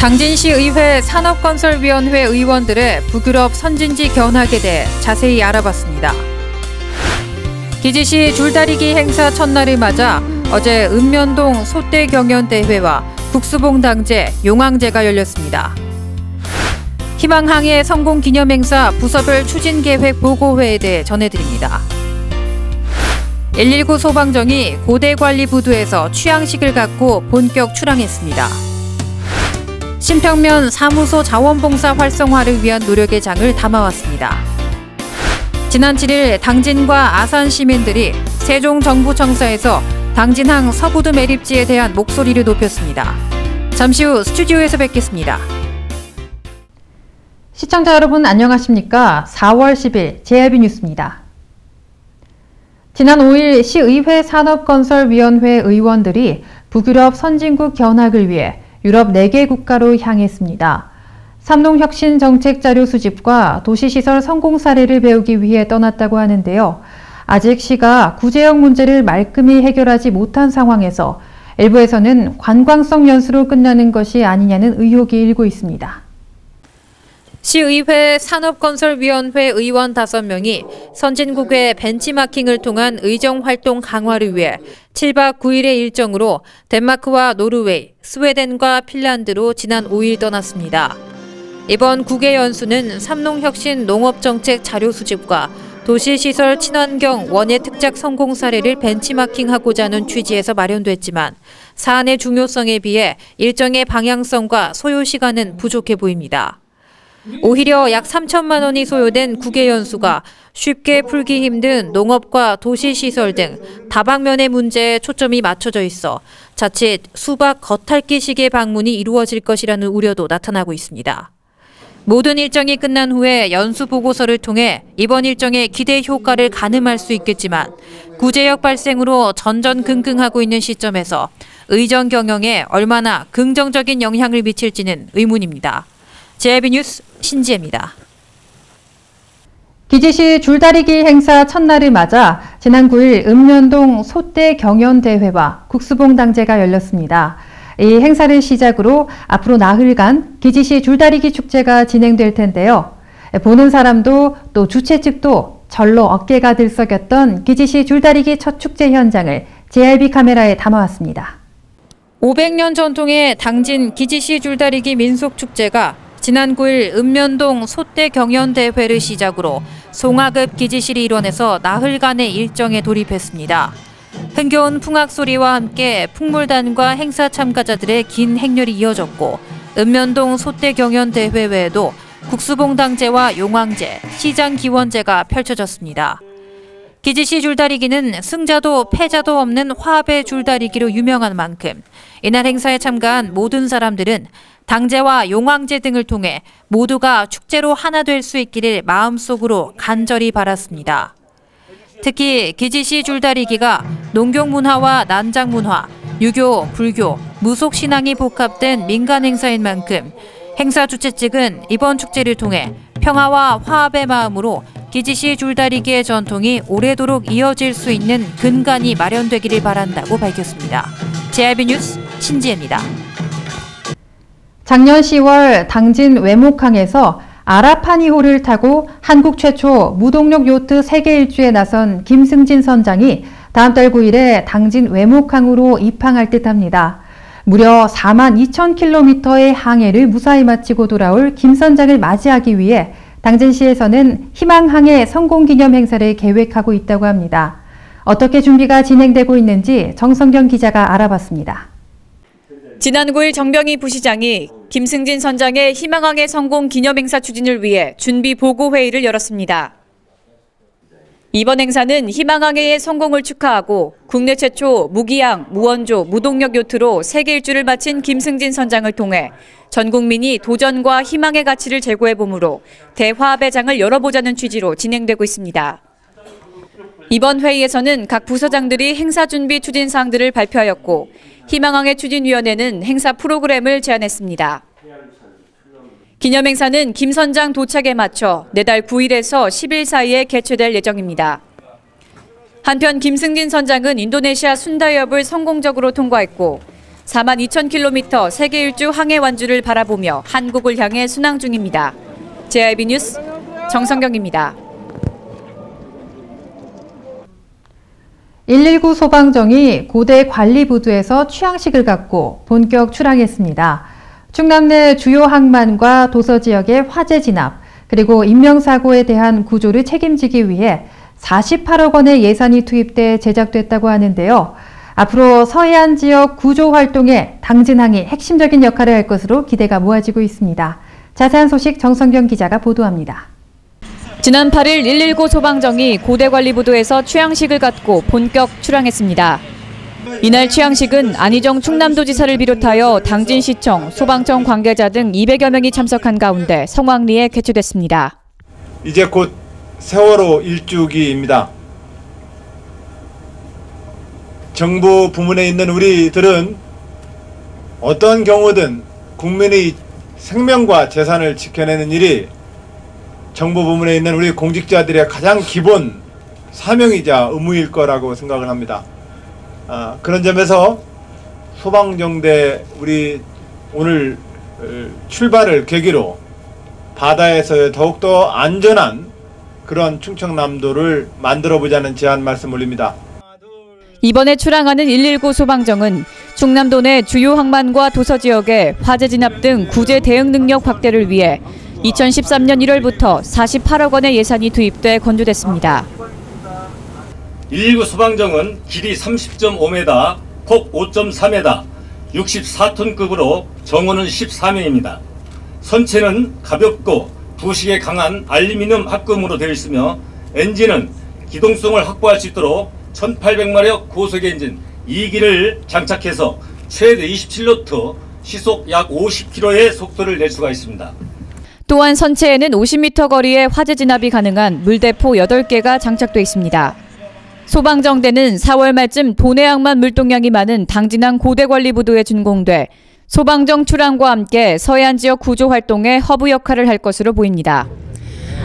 당진시의회 산업건설위원회 의원들의 북유럽 선진지 견학에 대해 자세히 알아봤습니다. 기지시 줄다리기 행사 첫날을 맞아 어제 읍면동 소떼경연대회와 국수봉당제, 용왕제가 열렸습니다. 희망항해 성공기념행사 부서별 추진계획 보고회에 대해 전해드립니다. 119 소방정이 고대관리부두에서 취향식을 갖고 본격 출항했습니다. 신평면 사무소 자원봉사 활성화를 위한 노력의 장을 담아왔습니다. 지난 7일 당진과 아산 시민들이 세종정부청사에서 당진항 서부드 매립지에 대한 목소리를 높였습니다. 잠시 후 스튜디오에서 뵙겠습니다. 시청자 여러분 안녕하십니까? 4월 10일 JIB 뉴스입니다. 지난 5일 시의회 산업건설위원회 의원들이 북유럽 선진국 견학을 위해 유럽 4개 국가로 향했습니다. 삼농혁신 정책 자료 수집과 도시시설 성공 사례를 배우기 위해 떠났다고 하는데요. 아직 시가 구제역 문제를 말끔히 해결하지 못한 상황에서 일부에서는 관광성 연수로 끝나는 것이 아니냐는 의혹이 일고 있습니다. 시의회 산업건설위원회 의원 5명이 선진국의 벤치마킹을 통한 의정활동 강화를 위해 7박 9일의 일정으로 덴마크와 노르웨이, 스웨덴과 핀란드로 지난 5일 떠났습니다. 이번 국외 연수는 삼농혁신 농업정책 자료 수집과 도시시설 친환경 원예 특작 성공 사례를 벤치마킹하고자 하는 취지에서 마련됐지만 사안의 중요성에 비해 일정의 방향성과 소요 시간은 부족해 보입니다. 오히려 약 3천만 원이 소요된 국외 연수가 쉽게 풀기 힘든 농업과 도시시설 등 다방면의 문제에 초점이 맞춰져 있어 자칫 수박 겉핥기식의 방문이 이루어질 것이라는 우려도 나타나고 있습니다. 모든 일정이 끝난 후에 연수 보고서를 통해 이번 일정의 기대 효과를 가늠할 수 있겠지만 구제역 발생으로 전전긍긍하고 있는 시점에서 의정 경영에 얼마나 긍정적인 영향을 미칠지는 의문입니다. JIB 뉴스 신지혜입니다. 기지시 줄다리기 행사 첫날을 맞아 지난 9일 읍면동 소떼경연대회와 국수봉당제가 열렸습니다. 이 행사를 시작으로 앞으로 나흘간 기지시 줄다리기 축제가 진행될 텐데요. 보는 사람도 또 주최 측도 절로 어깨가 들썩였던 기지시 줄다리기 첫 축제 현장을 JIB 카메라에 담아왔습니다. 500년 전통의 당진 기지시 줄다리기 민속축제가 지난 9일 읍면동 소떼경연대회를 시작으로 송하급 기지실이 일원에서 나흘간의 일정에 돌입했습니다. 흥겨운 풍악소리와 함께 풍물단과 행사 참가자들의 긴 행렬이 이어졌고 읍면동 소떼경연대회 외에도 국수봉당제와 용왕제, 시장기원제가 펼쳐졌습니다. 기지시 줄다리기는 승자도 패자도 없는 화합의 줄다리기로 유명한 만큼 이날 행사에 참가한 모든 사람들은 당제와 용왕제 등을 통해 모두가 축제로 하나 될 수 있기를 마음속으로 간절히 바랐습니다. 특히 기지시 줄다리기가 농경문화와 난장문화, 유교, 불교, 무속신앙이 복합된 민간 행사인 만큼 행사 주최 측은 이번 축제를 통해 평화와 화합의 마음으로 기지시 줄다리기의 전통이 오래도록 이어질 수 있는 근간이 마련되기를 바란다고 밝혔습니다. JIB 뉴스 신지혜입니다. 작년 10월 당진 외목항에서 아라파니호를 타고 한국 최초 무동력 요트 세계 일주에 나선 김승진 선장이 다음 달 9일에 당진 외목항으로 입항할 듯합니다. 무려 4만 2천 킬로미터의 항해를 무사히 마치고 돌아올 김 선장을 맞이하기 위해 당진시에서는 희망항해 성공기념 행사를 계획하고 있다고 합니다. 어떻게 준비가 진행되고 있는지 정성경 기자가 알아봤습니다. 지난 9일 정병희 부시장이 김승진 선장의 희망항해 성공 기념행사 추진을 위해 준비 보고회의를 열었습니다. 이번 행사는 희망항해의 성공을 축하하고 국내 최초 무기양, 무원조, 무동력 요트로 세계 일주를 마친 김승진 선장을 통해 전 국민이 도전과 희망의 가치를 제고해보므로 대화합의 장을 열어보자는 취지로 진행되고 있습니다. 이번 회의에서는 각 부서장들이 행사 준비 추진 사항들을 발표하였고 희망항해 추진위원회는 행사 프로그램을 제안했습니다. 기념행사는 김 선장 도착에 맞춰 내달 9일에서 10일 사이에 개최될 예정입니다. 한편 김승진 선장은 인도네시아 순다이업을 성공적으로 통과했고 42,000km 세계 일주 항해 완주를 바라보며 한국을 향해 순항 중입니다. JIB 뉴스 정성경입니다. 119 소방정이 고대 관리부두에서 취향식을 갖고 본격 출항했습니다. 충남 내 주요 항만과 도서 지역의 화재 진압, 그리고 인명사고에 대한 구조를 책임지기 위해 48억 원의 예산이 투입돼 제작됐다고 하는데요. 앞으로 서해안 지역 구조 활동에 당진항이 핵심적인 역할을 할 것으로 기대가 모아지고 있습니다. 자세한 소식 정성경 기자가 보도합니다. 지난 8일 119 소방정이 고대관리부두에서 취향식을 갖고 본격 출항했습니다. 이날 취향식은 안희정 충남도지사를 비롯하여 당진시청, 소방청 관계자 등 200여 명이 참석한 가운데 성황리에 개최됐습니다. 이제 곧 세월호 일주기입니다. 정부 부문에 있는 우리들은 어떤 경우든 국민의 생명과 재산을 지켜내는 일이 정부 부문에 있는 우리 공직자들의 가장 기본 사명이자 의무일 거라고 생각을 합니다. 그런 점에서 소방정대 우리 오늘 출발을 계기로 바다에서 더욱더 안전한 그런 충청남도를 만들어보자는 제안 말씀 올립니다. 이번에 출항하는 119 소방정은 충남도 내 주요 항만과 도서 지역의 화재 진압 등 구제 대응 능력 확대를 위해 2013년 1월부터 48억 원의 예산이 투입돼 건조됐습니다. 119 소방정은 길이 30.5m, 폭 5.4m, 64톤급으로 정원은 14명입니다. 선체는 가볍고 부식에 강한 알루미늄 합금으로 되어 있으며 엔진은 기동성을 확보할 수 있도록 1800마력 고속 엔진 2기를 장착해서 최대 27노트, 시속 약 50km의 속도를 낼 수가 있습니다. 또한 선체에는 50m 거리에 화재 진압이 가능한 물대포 8개가 장착돼 있습니다. 소방정대는 4월 말쯤 도내항만 물동량이 많은 당진항 고대관리부두에 준공돼 소방정 출항과 함께 서해안 지역 구조 활동에 허브 역할을 할 것으로 보입니다.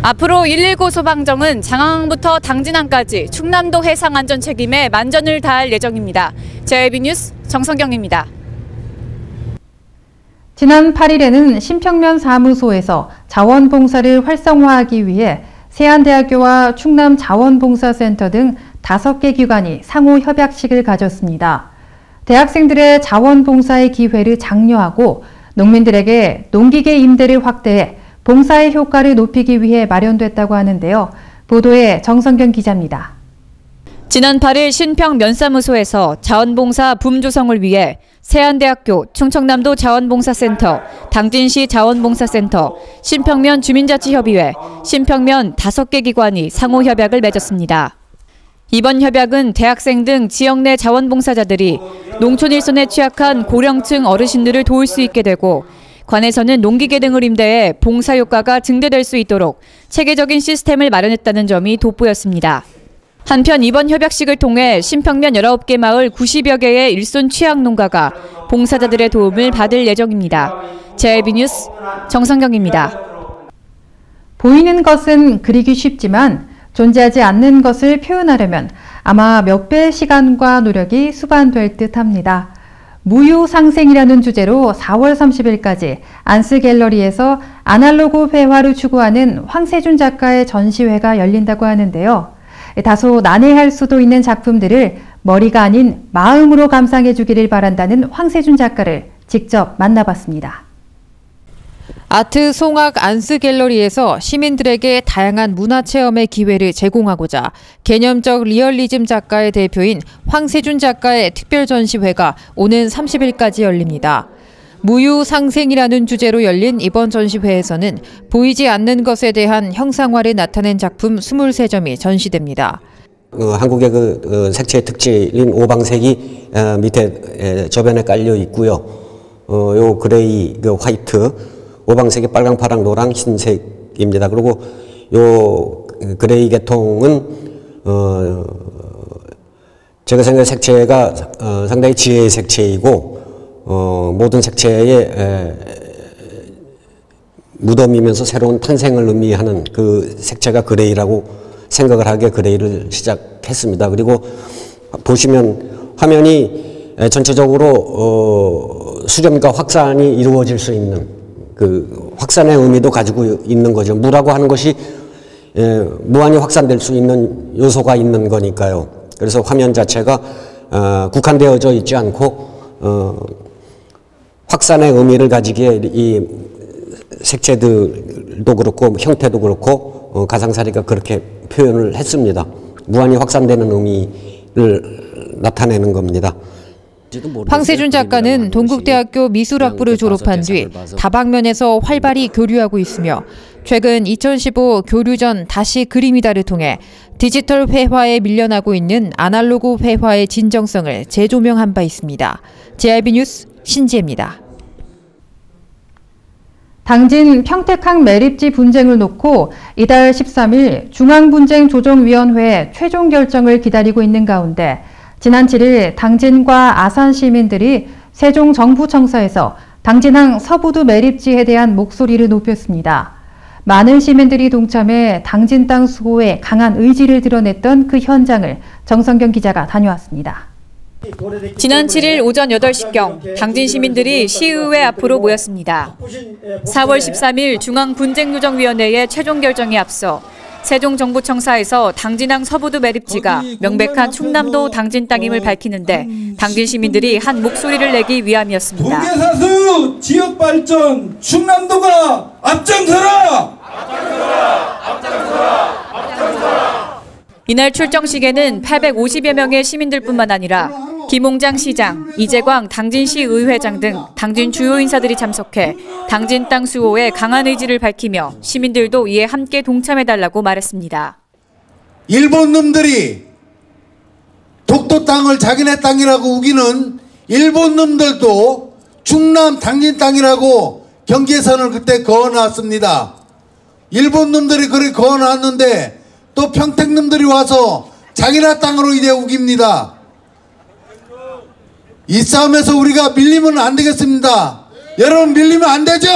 앞으로 119 소방정은 장항부터 당진항까지 충남도 해상 안전 책임에 만전을 다할 예정입니다. JIB 뉴스 정성경입니다. 지난 8일에는 신평면 사무소에서 자원봉사를 활성화하기 위해 세안대학교와 충남자원봉사센터 등 5개 기관이 상호 협약식을 가졌습니다. 대학생들의 자원봉사의 기회를 장려하고 농민들에게 농기계 임대를 확대해 봉사의 효과를 높이기 위해 마련됐다고 하는데요. 보도에 정성경 기자입니다. 지난 8일 신평 면사무소에서 자원봉사 붐 조성을 위해 세안대학교, 충청남도 자원봉사센터, 당진시 자원봉사센터, 신평면 주민자치협의회, 신평면 5개 기관이 상호 협약을 맺었습니다. 이번 협약은 대학생 등 지역 내 자원봉사자들이 농촌 일손에 취약한 고령층 어르신들을 도울 수 있게 되고 관에서는 농기계 등을 임대해 봉사 효과가 증대될 수 있도록 체계적인 시스템을 마련했다는 점이 돋보였습니다. 한편 이번 협약식을 통해 신평면 19개 마을 90여 개의 일손 취약 농가가 봉사자들의 도움을 받을 예정입니다. JIB 뉴스 정성경입니다. 보이는 것은 그리기 쉽지만 존재하지 않는 것을 표현하려면 아마 몇 배의 시간과 노력이 수반될 듯합니다. 무유상생이라는 주제로 4월 30일까지 안스갤러리에서 아날로그 회화를 추구하는 황세준 작가의 전시회가 열린다고 하는데요. 다소 난해할 수도 있는 작품들을 머리가 아닌 마음으로 감상해 주기를 바란다는 황세준 작가를 직접 만나봤습니다. 아트 송악 안스갤러리에서 시민들에게 다양한 문화체험의 기회를 제공하고자 개념적 리얼리즘 작가의 대표인 황세준 작가의 특별 전시회가 오는 30일까지 열립니다. 무유상생이라는 주제로 열린 이번 전시회에서는 보이지 않는 것에 대한 형상화를 나타낸 작품 23점이 전시됩니다. 한국의 그 색채의 특징인 오방색이 밑에 저변에 깔려 있고요. 요 그레이, 그 화이트, 오방색이 빨강, 파랑, 노랑, 흰색입니다. 그리고 요 그레이 계통은 제가 생각한 색채가 상당히 지혜의 색채이고 모든 색채의 무덤이면서 새로운 탄생을 의미하는 그 색채가 그레이라고 생각을 하게 그레이를 시작했습니다. 그리고 보시면 화면이 전체적으로 수렴과 확산이 이루어질 수 있는 그 확산의 의미도 가지고 있는 거죠. 무라고 하는 것이 무한히 확산될 수 있는 요소가 있는 거니까요. 그래서 화면 자체가 국한되어져 있지 않고 확산의 의미를 가지기에 이 색채들도 그렇고 형태도 그렇고 가상사리가 그렇게 표현을 했습니다. 무한히 확산되는 의미를 나타내는 겁니다. 황세준 작가는 동국대학교 미술학부를 졸업한 뒤 다방면에서 활발히 교류하고 있으며 최근 2015 교류전 다시 그림이다를 통해 디지털 회화에 밀려나고 있는 아날로그 회화의 진정성을 재조명한 바 있습니다. JIB 뉴스 신지혜입니다. 당진 평택항 매립지 분쟁을 놓고 이달 13일 중앙분쟁조정위원회의 최종 결정을 기다리고 있는 가운데 지난 7일 당진과 아산 시민들이 세종정부청사에서 당진항 서부두 매립지에 대한 목소리를 높였습니다. 많은 시민들이 동참해 당진 땅 수호에 강한 의지를 드러냈던 그 현장을 정성경 기자가 다녀왔습니다. 지난 7일 오전 8시경 당진 시민들이 시의회 앞으로 모였습니다. 4월 13일 중앙분쟁조정위원회의 최종 결정에 앞서 세종정부청사에서 당진항 서부두 매립지가 명백한 충남도 당진 땅임을 밝히는데 당진 시민들이 한 목소리를 내기 위함이었습니다. 동계사수 지역발전 충남도가 앞장서라! 이날 출정식에는 850여 명의 시민들뿐만 아니라 김홍장 시장, 이재광 당진시 의회장 등 당진 주요 인사들이 참석해 당진 땅 수호에 강한 의지를 밝히며 시민들도 이에 함께 동참해달라고 말했습니다. 일본 놈들이 독도 땅을 자기네 땅이라고 우기는 일본 놈들도 충남 당진 땅이라고 경계선을 그때 그어놨습니다. 일본 놈들이 그렇게 그어놨는데 또 평택 놈들이 와서 자기네 땅으로 이제 우깁니다. 이 싸움에서 우리가 밀리면 안 되겠습니다. 여러분 밀리면 안 되죠?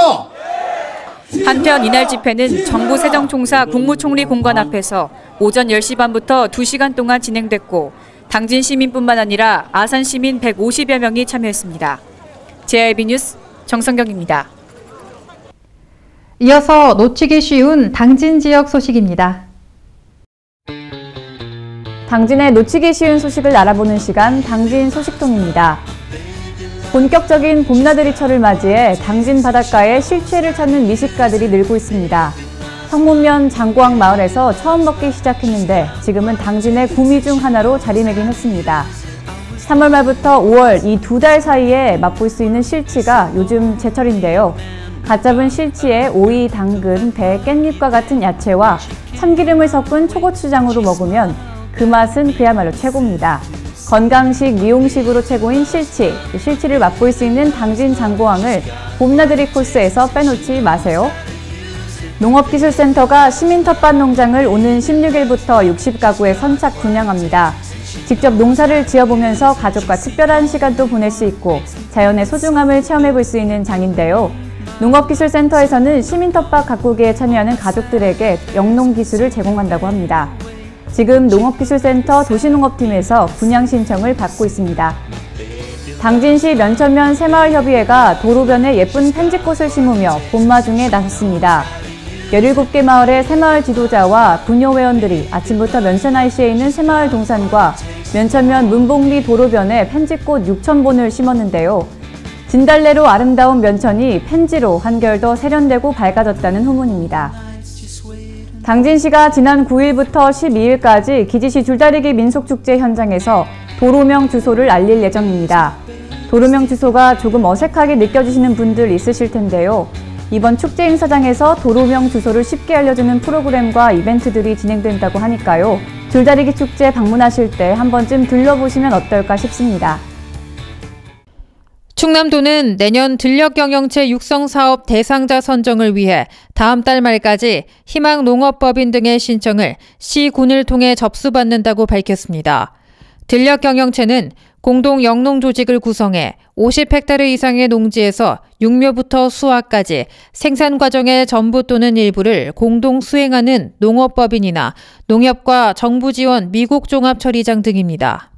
한편 이날 집회는 정부 세정총사 국무총리 공관 앞에서 오전 10시 반부터 2시간 동안 진행됐고 당진 시민뿐만 아니라 아산 시민 150여 명이 참여했습니다. JIB 뉴스 정성경입니다. 이어서 놓치기 쉬운 당진 지역 소식입니다. 당진의 놓치기 쉬운 소식을 알아보는 시간 당진 소식통입니다. 본격적인 봄나들이철을 맞이해 당진 바닷가에 실체를 찾는 미식가들이 늘고 있습니다. 성문면 장고항 마을에서 처음 먹기 시작했는데 지금은 당진의 구미 중 하나로 자리매김했습니다. 3월 말부터 5월 이 2달 사이에 맛볼 수 있는 실치가 요즘 제철인데요. 갓 잡은 실치에 오이, 당근, 배, 깻잎과 같은 야채와 참기름을 섞은 초고추장으로 먹으면 그 맛은 그야말로 최고입니다. 건강식, 미용식으로 최고인 실치, 실치를 맛볼 수 있는 당진 장고항을 봄나들이 코스에서 빼놓지 마세요. 농업기술센터가 시민 텃밭 농장을 오는 16일부터 60가구에 선착 분양합니다. 직접 농사를 지어보면서 가족과 특별한 시간도 보낼 수 있고 자연의 소중함을 체험해볼 수 있는 장인데요. 농업기술센터에서는 시민 텃밭 가꾸기에 참여하는 가족들에게 영농기술을 제공한다고 합니다. 지금 농업기술센터 도시농업팀에서 분양 신청을 받고 있습니다. 당진시 면천면 새마을협의회가 도로변에 예쁜 펜지꽃을 심으며 봄마중에 나섰습니다. 17개 마을의 새마을 지도자와 부녀회원들이 아침부터 면천 IC에 있는 새마을 동산과 면천면 문복리 도로변에 펜지꽃 6,000본을 심었는데요. 진달래로 아름다운 면천이 펜지로 한결 더 세련되고 밝아졌다는 후문입니다. 당진시가 지난 9일부터 12일까지 기지시 줄다리기 민속축제 현장에서 도로명 주소를 알릴 예정입니다. 도로명 주소가 조금 어색하게 느껴지시는 분들 있으실 텐데요. 이번 축제 행사장에서 도로명 주소를 쉽게 알려주는 프로그램과 이벤트들이 진행된다고 하니까요. 줄다리기 축제 방문하실 때 한 번쯤 들러보시면 어떨까 싶습니다. 충남도는 내년 들녘경영체 육성사업 대상자 선정을 위해 다음 달 말까지 희망농업법인 등의 신청을 시군을 통해 접수받는다고 밝혔습니다. 들녘경영체는 공동 영농조직을 구성해 50헥타르 이상의 농지에서 육묘부터 수확까지 생산 과정의 전부 또는 일부를 공동 수행하는 농업법인이나 농협과 정부 지원 미국 종합처리장 등입니다.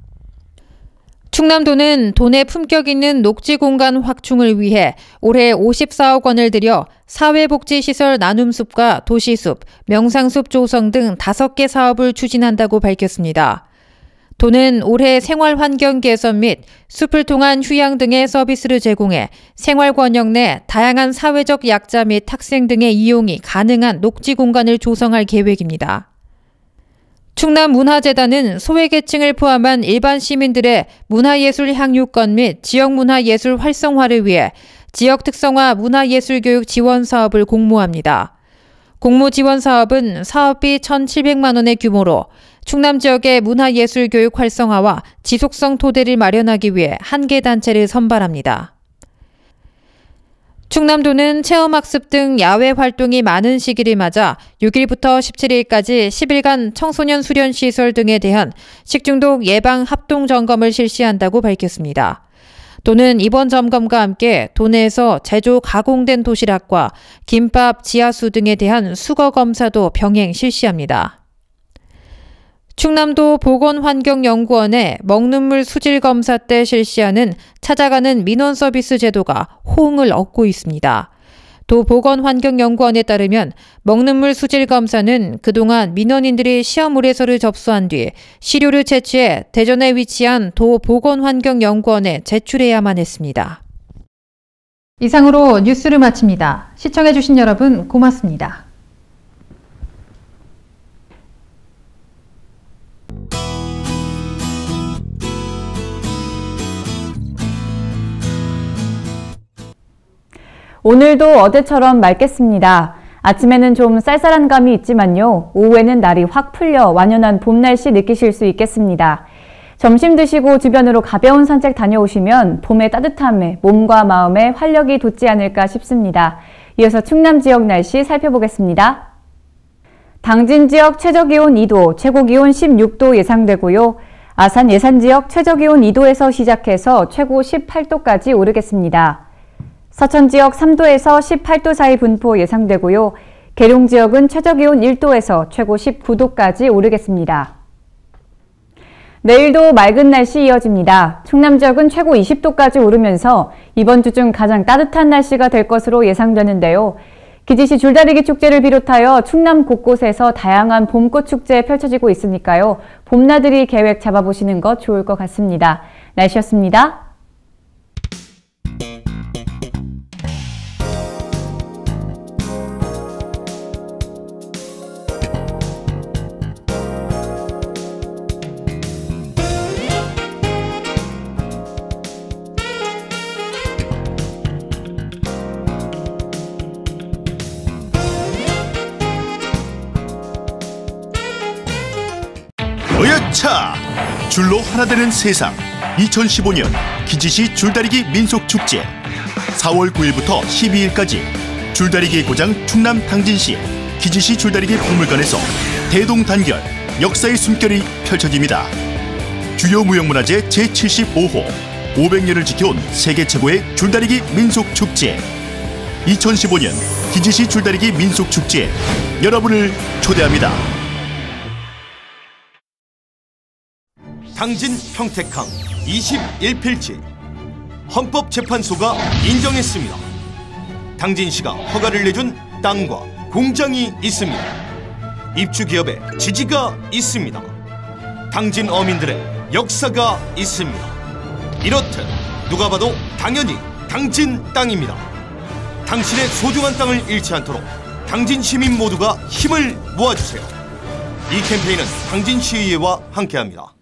충남도는 도내 품격 있는 녹지 공간 확충을 위해 올해 54억 원을 들여 사회복지시설 나눔숲과 도시숲, 명상숲 조성 등 5개 사업을 추진한다고 밝혔습니다. 도는 올해 생활환경 개선 및 숲을 통한 휴양 등의 서비스를 제공해 생활권역 내 다양한 사회적 약자 및 학생 등의 이용이 가능한 녹지 공간을 조성할 계획입니다. 충남문화재단은 소외계층을 포함한 일반 시민들의 문화예술 향유권 및 지역문화예술 활성화를 위해 지역 특성화 문화예술교육 지원 사업을 공모합니다. 공모 지원 사업은 사업비 1,700만 원의 규모로 충남 지역의 문화예술교육 활성화와 지속성 토대를 마련하기 위해 한 개 단체를 선발합니다. 충남도는 체험학습 등 야외 활동이 많은 시기를 맞아 6일부터 17일까지 10일간 청소년 수련시설 등에 대한 식중독 예방 합동 점검을 실시한다고 밝혔습니다. 도는 이번 점검과 함께 도내에서 제조 가공된 도시락과 김밥, 지하수 등에 대한 수거 검사도 병행 실시합니다. 충남도 보건환경연구원의 먹는물 수질 검사 때 실시하는 찾아가는 민원 서비스 제도가 호응을 얻고 있습니다. 도 보건환경연구원에 따르면 먹는물 수질 검사는 그동안 민원인들이 시험 의뢰서를 접수한 뒤 시료를 채취해 대전에 위치한 도 보건환경연구원에 제출해야만 했습니다. 이상으로 뉴스를 마칩니다. 시청해주신 여러분 고맙습니다. 오늘도 어제처럼 맑겠습니다. 아침에는 좀 쌀쌀한 감이 있지만요. 오후에는 날이 확 풀려 완연한 봄 날씨 느끼실 수 있겠습니다. 점심 드시고 주변으로 가벼운 산책 다녀오시면 봄의 따뜻함에 몸과 마음에 활력이 돋지 않을까 싶습니다. 이어서 충남 지역 날씨 살펴보겠습니다. 당진 지역 최저기온 2도, 최고기온 16도 예상되고요. 아산 예산 지역 최저기온 2도에서 시작해서 최고 18도까지 오르겠습니다. 서천 지역 3도에서 18도 사이 분포 예상되고요. 계룡 지역은 최저기온 1도에서 최고 19도까지 오르겠습니다. 내일도 맑은 날씨 이어집니다. 충남 지역은 최고 20도까지 오르면서 이번 주 중 가장 따뜻한 날씨가 될 것으로 예상되는데요. 기지시 줄다리기 축제를 비롯하여 충남 곳곳에서 다양한 봄꽃 축제 펼쳐지고 있으니까요. 봄나들이 계획 잡아보시는 것 좋을 것 같습니다. 날씨였습니다. 차! 줄로 하나 되는 세상 2015년 기지시 줄다리기 민속축제 4월 9일부터 12일까지 줄다리기의 고장 충남 당진시 기지시 줄다리기 박물관에서 대동단결 역사의 숨결이 펼쳐집니다. 주요 무형문화재 제75호 500년을 지켜온 세계 최고의 줄다리기 민속축제 2015년 기지시 줄다리기 민속축제에 여러분을 초대합니다. 당진 평택항 21필지 헌법재판소가 인정했습니다. 당진시가 허가를 내준 땅과 공장이 있습니다. 입주기업의 지지가 있습니다. 당진 어민들의 역사가 있습니다. 이렇듯 누가 봐도 당연히 당진 땅입니다. 당신의 소중한 땅을 잃지 않도록 당진 시민 모두가 힘을 모아주세요. 이 캠페인은 당진시의회와 함께합니다.